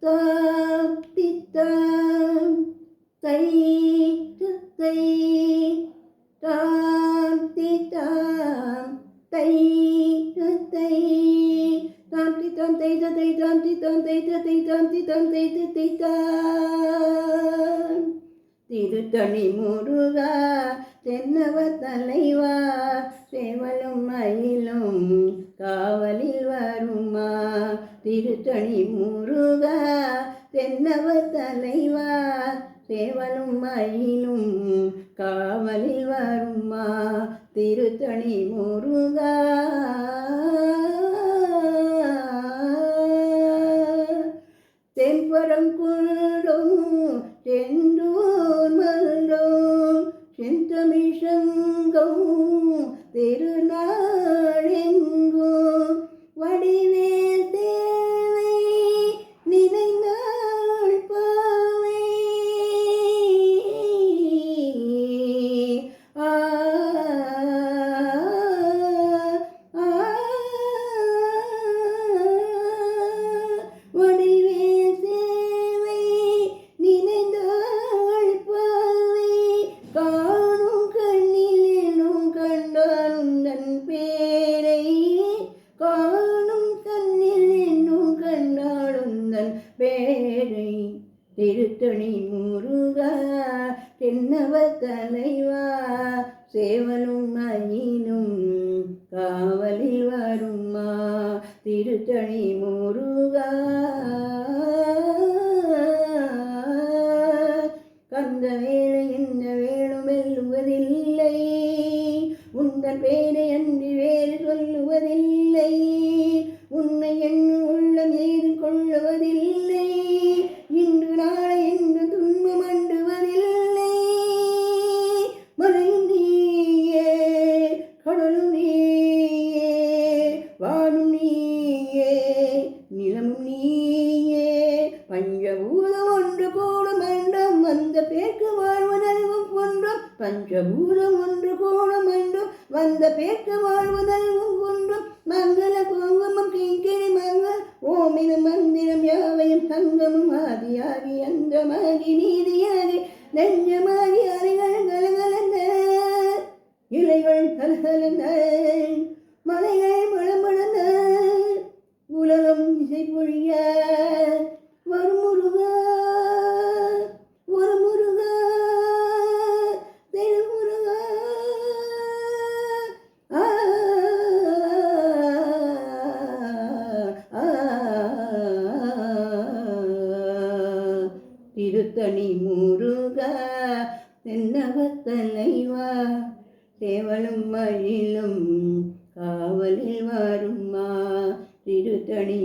தாம் தித்தாம் தை தை தாம் தித்தாம் தை தை தாம் தித்தாம் தை தை தாம் தித்தாம் தை தை தாம் தித்தாம் தை தை தாம் திருத்தணி முருகா தென்னவ தலைவா சேவலும் மயிலும் காவலில் வருமா திருத்தணி முருகா தென்னவ தலைவா சேவலும் மயிலும் காவலில் வருமா திருத்தணி முருகா தென்பரம் குண்டும் செந்தூர் மல்லும் செந்தமிழ் சங்கம் திருநாளெங்கும் வடிவேல் தேவை நினைந்தாள் பாவை ஆ வடிவேல் தேவை நினைந்தாள் பாவை காணும் கண்ணில் என்னும் கண்டாலும் தன் பேரை காணும் கண்ணில் என்னும் கண்டாலும் தன் பேரை திருத்தணி முருகா தென்னவ தலைவா சேவலும் மயிலும் காவலில் வருமா திருத்தணி முருகா கந்த வேலை என்ன வேணும் வெல்லுவதில்லை உந்தன் பேரை அன்றி வேறு சொல்லுவதில்லை உன்னை எண்ணு உள்ளம் ஏது கொள்ளுவதில்லை இன்று நாளை என்று துன்பம் அண்டுவதில்லை மலையும் நீயே கடலும் நீயே வானும் நீயே நிலமும் நீயே பஞ்சபூதம் ஒன்று கூடும் வேண்டும் வந்த பேக்கு வாழ்வதறிவும் ஒன்றும் பஞ்சபூதம் ஒன்று கூடும் வேண்டும் வந்த பேக்கு வாழ்வதறிவும் ஒன்றும் மங்கள கோங்கமம் கிங்கிரி மங்கள் ஓமின மந்திரம் யாவையும் சங்கமும் ஆதியாகி அந்தமாகி நீதியாகி நெஞ்சமாகி அறைகள் கலகலந்த இலைகள் கலகலந்த மலைகள் மளமளந்த உலகம் இசை பொழிய வரும் முருகா ஒரு முருகா திருமுருகா திருத்தணி முருகா தென்னவ தலைவா சேவலும் மயிலும் காவலில் வருமா திருத்தணி